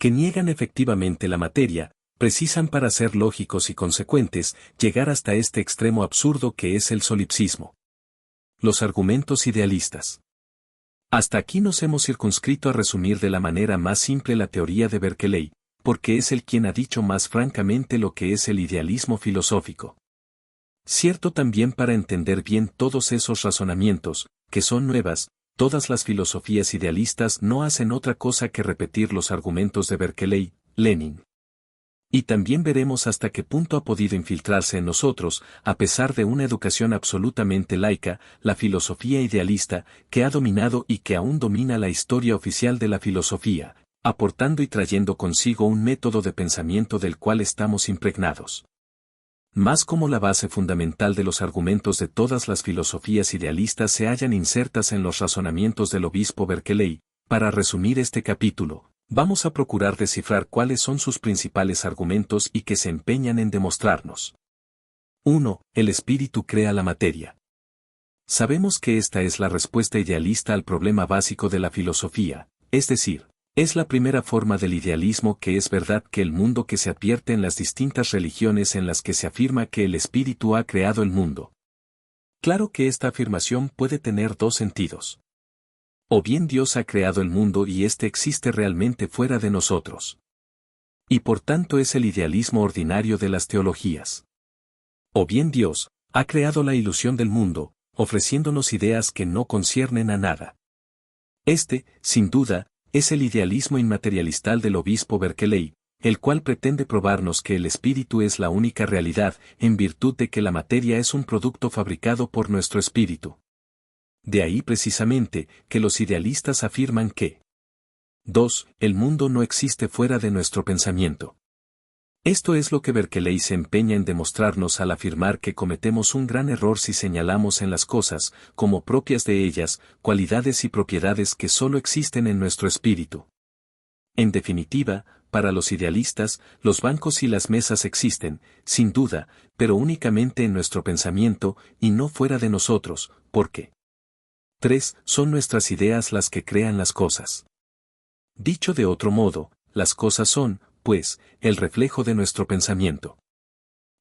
que niegan efectivamente la materia, precisan para ser lógicos y consecuentes, llegar hasta este extremo absurdo que es el solipsismo. Los argumentos idealistas. Hasta aquí nos hemos circunscrito a resumir de la manera más simple la teoría de Berkeley, porque es él quien ha dicho más francamente lo que es el idealismo filosófico. Cierto también para entender bien todos esos razonamientos, que son nuevas, todas las filosofías idealistas no hacen otra cosa que repetir los argumentos de Berkeley, Lenin. Y también veremos hasta qué punto ha podido infiltrarse en nosotros, a pesar de una educación absolutamente laica, la filosofía idealista, que ha dominado y que aún domina la historia oficial de la filosofía, aportando y trayendo consigo un método de pensamiento del cual estamos impregnados. Más como la base fundamental de los argumentos de todas las filosofías idealistas se hallan insertas en los razonamientos del obispo Berkeley, para resumir este capítulo, vamos a procurar descifrar cuáles son sus principales argumentos y que se empeñan en demostrarnos. 1. El espíritu crea la materia. Sabemos que esta es la respuesta idealista al problema básico de la filosofía, es decir, es la primera forma del idealismo que es verdad que el mundo que se advierte en las distintas religiones en las que se afirma que el espíritu ha creado el mundo. Claro que esta afirmación puede tener dos sentidos. O bien Dios ha creado el mundo y éste existe realmente fuera de nosotros. Y por tanto es el idealismo ordinario de las teologías. O bien Dios ha creado la ilusión del mundo, ofreciéndonos ideas que no conciernen a nada. Este, sin duda, es el idealismo inmaterialista del obispo Berkeley, el cual pretende probarnos que el espíritu es la única realidad, en virtud de que la materia es un producto fabricado por nuestro espíritu. De ahí precisamente, que los idealistas afirman que 2. El mundo no existe fuera de nuestro pensamiento. Esto es lo que Berkeley se empeña en demostrarnos al afirmar que cometemos un gran error si señalamos en las cosas, como propias de ellas, cualidades y propiedades que solo existen en nuestro espíritu. En definitiva, para los idealistas, los bancos y las mesas existen, sin duda, pero únicamente en nuestro pensamiento, y no fuera de nosotros, porque 3. Son nuestras ideas las que crean las cosas. Dicho de otro modo, las cosas son, pues, el reflejo de nuestro pensamiento.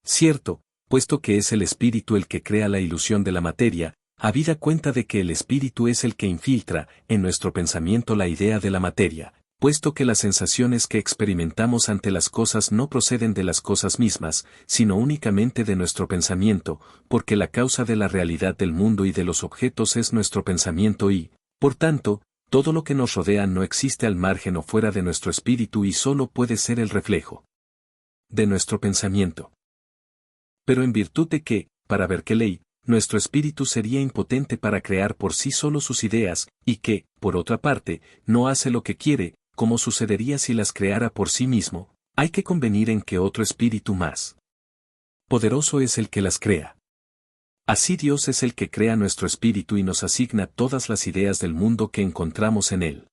Cierto, puesto que es el espíritu el que crea la ilusión de la materia, habida cuenta de que el espíritu es el que infiltra en nuestro pensamiento la idea de la materia, puesto que las sensaciones que experimentamos ante las cosas no proceden de las cosas mismas, sino únicamente de nuestro pensamiento, porque la causa de la realidad del mundo y de los objetos es nuestro pensamiento y, por tanto, todo lo que nos rodea no existe al margen o fuera de nuestro espíritu y solo puede ser el reflejo de nuestro pensamiento. Pero en virtud de que, para Berkeley, nuestro espíritu sería impotente para crear por sí solo sus ideas, y que, por otra parte, no hace lo que quiere, como sucedería si las creara por sí mismo, hay que convenir en que otro espíritu más poderoso es el que las crea. Así Dios es el que crea nuestro espíritu y nos asigna todas las ideas del mundo que encontramos en él.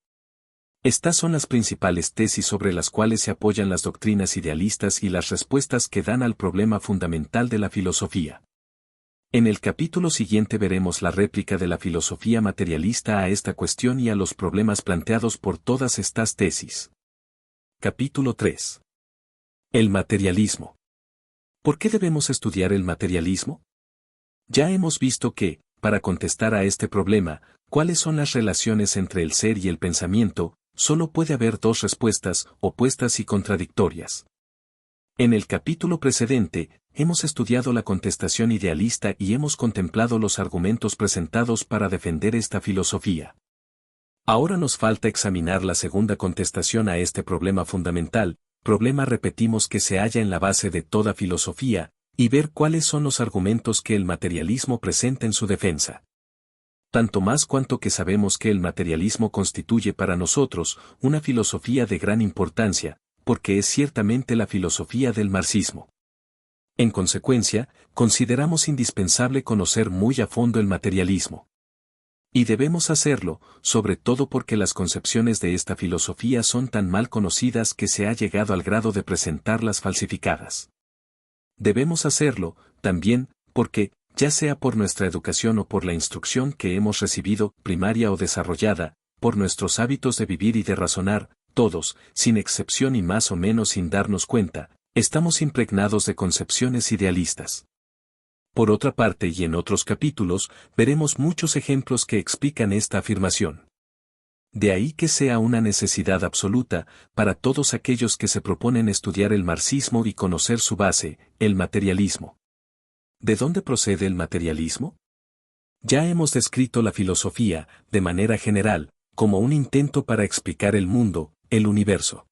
Estas son las principales tesis sobre las cuales se apoyan las doctrinas idealistas y las respuestas que dan al problema fundamental de la filosofía. En el capítulo siguiente veremos la réplica de la filosofía materialista a esta cuestión y a los problemas planteados por todas estas tesis. Capítulo 3. El materialismo. ¿Por qué debemos estudiar el materialismo? Ya hemos visto que, para contestar a este problema, cuáles son las relaciones entre el ser y el pensamiento, solo puede haber dos respuestas, opuestas y contradictorias. En el capítulo precedente, hemos estudiado la contestación idealista y hemos contemplado los argumentos presentados para defender esta filosofía. Ahora nos falta examinar la segunda contestación a este problema fundamental, problema repetimos que se halla en la base de toda filosofía, y ver cuáles son los argumentos que el materialismo presenta en su defensa. Tanto más cuanto que sabemos que el materialismo constituye para nosotros una filosofía de gran importancia, porque es ciertamente la filosofía del marxismo. En consecuencia, consideramos indispensable conocer muy a fondo el materialismo. Y debemos hacerlo, sobre todo porque las concepciones de esta filosofía son tan mal conocidas que se ha llegado al grado de presentarlas falsificadas. Debemos hacerlo, también, porque, ya sea por nuestra educación o por la instrucción que hemos recibido, primaria o desarrollada, por nuestros hábitos de vivir y de razonar, todos, sin excepción y más o menos sin darnos cuenta, estamos impregnados de concepciones idealistas. Por otra parte y en otros capítulos, veremos muchos ejemplos que explican esta afirmación. De ahí que sea una necesidad absoluta para todos aquellos que se proponen estudiar el marxismo y conocer su base, el materialismo. ¿De dónde procede el materialismo? Ya hemos descrito la filosofía, de manera general, como un intento para explicar el mundo, el universo.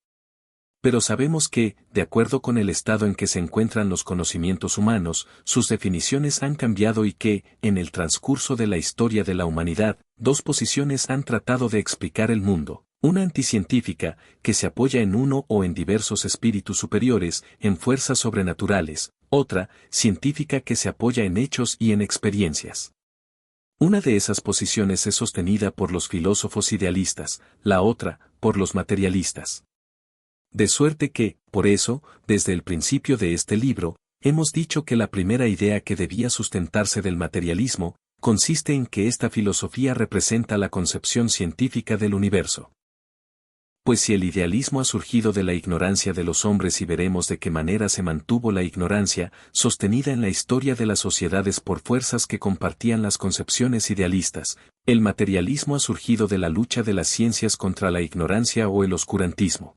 Pero sabemos que, de acuerdo con el estado en que se encuentran los conocimientos humanos, sus definiciones han cambiado y que, en el transcurso de la historia de la humanidad, dos posiciones han tratado de explicar el mundo. Una anticientífica, que se apoya en uno o en diversos espíritus superiores, en fuerzas sobrenaturales; otra, científica que se apoya en hechos y en experiencias. Una de esas posiciones es sostenida por los filósofos idealistas, la otra, por los materialistas. De suerte que, por eso, desde el principio de este libro, hemos dicho que la primera idea que debía sustentarse del materialismo, consiste en que esta filosofía representa la concepción científica del universo. Pues si el idealismo ha surgido de la ignorancia de los hombres y veremos de qué manera se mantuvo la ignorancia, sostenida en la historia de las sociedades por fuerzas que compartían las concepciones idealistas, el materialismo ha surgido de la lucha de las ciencias contra la ignorancia o el oscurantismo.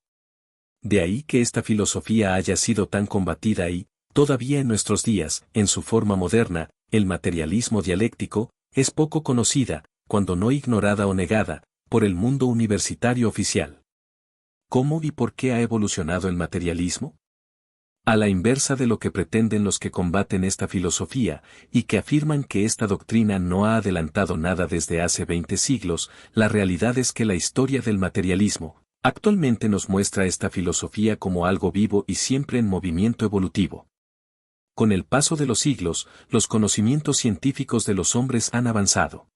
De ahí que esta filosofía haya sido tan combatida y, todavía en nuestros días, en su forma moderna, el materialismo dialéctico, es poco conocida, cuando no ignorada o negada, por el mundo universitario oficial. ¿Cómo y por qué ha evolucionado el materialismo? A la inversa de lo que pretenden los que combaten esta filosofía, y que afirman que esta doctrina no ha adelantado nada desde hace 20 siglos, la realidad es que la historia del materialismo, actualmente nos muestra esta filosofía como algo vivo y siempre en movimiento evolutivo. Con el paso de los siglos, los conocimientos científicos de los hombres han avanzado.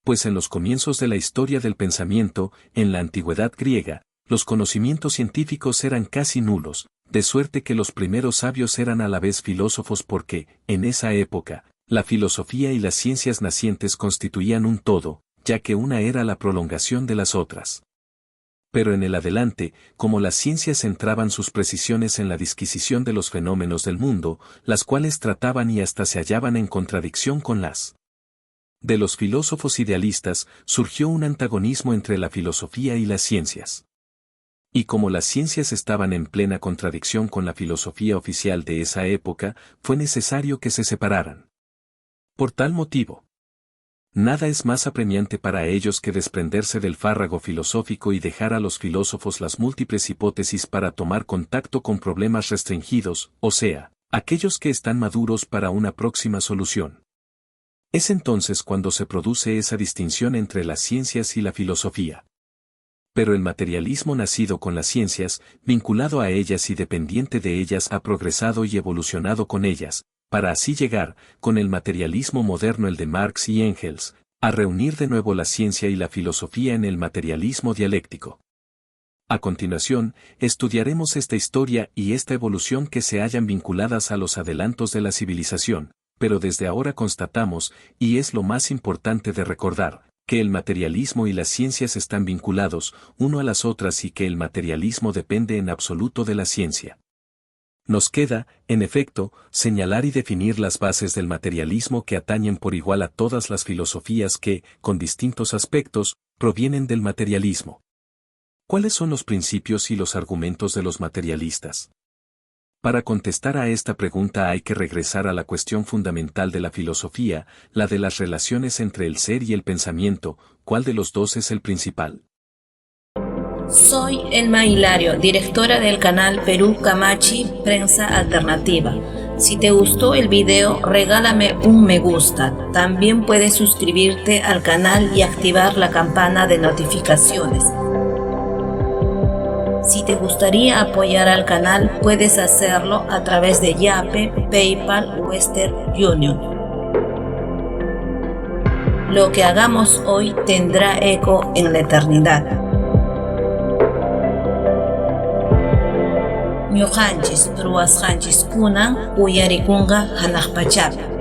Pues en los comienzos de la historia del pensamiento, en la antigüedad griega, los conocimientos científicos eran casi nulos, de suerte que los primeros sabios eran a la vez filósofos porque, en esa época, la filosofía y las ciencias nacientes constituían un todo, ya que una era la prolongación de las otras. Pero en el adelante, como las ciencias centraban sus precisiones en la disquisición de los fenómenos del mundo, las cuales trataban y hasta se hallaban en contradicción con las de los filósofos idealistas, surgió un antagonismo entre la filosofía y las ciencias. Y como las ciencias estaban en plena contradicción con la filosofía oficial de esa época, fue necesario que se separaran. Por tal motivo, nada es más apremiante para ellos que desprenderse del fárrago filosófico y dejar a los filósofos las múltiples hipótesis para tomar contacto con problemas restringidos, o sea, aquellos que están maduros para una próxima solución. Es entonces cuando se produce esa distinción entre las ciencias y la filosofía. Pero el materialismo nacido con las ciencias, vinculado a ellas y dependiente de ellas ha progresado y evolucionado con ellas, para así llegar, con el materialismo moderno el de Marx y Engels, a reunir de nuevo la ciencia y la filosofía en el materialismo dialéctico. A continuación, estudiaremos esta historia y esta evolución que se hallan vinculadas a los adelantos de la civilización, pero desde ahora constatamos, y es lo más importante de recordar, que el materialismo y las ciencias están vinculados uno a las otras y que el materialismo depende en absoluto de la ciencia. Nos queda, en efecto, señalar y definir las bases del materialismo que atañen por igual a todas las filosofías que, con distintos aspectos, provienen del materialismo. ¿Cuáles son los principios y los argumentos de los materialistas? Para contestar a esta pregunta hay que regresar a la cuestión fundamental de la filosofía, la de las relaciones entre el ser y el pensamiento. ¿Cuál de los dos es el principal? Soy Elma Hilario, directora del canal Perú Camachi Prensa Alternativa. Si te gustó el video, regálame un me gusta. También puedes suscribirte al canal y activar la campana de notificaciones. Si te gustaría apoyar al canal, puedes hacerlo a través de Yape, PayPal o Western Union. Lo que hagamos hoy tendrá eco en la eternidad. Ñuqanchis ruwasqanchis kunan uyarikunqa hanaqpachapi.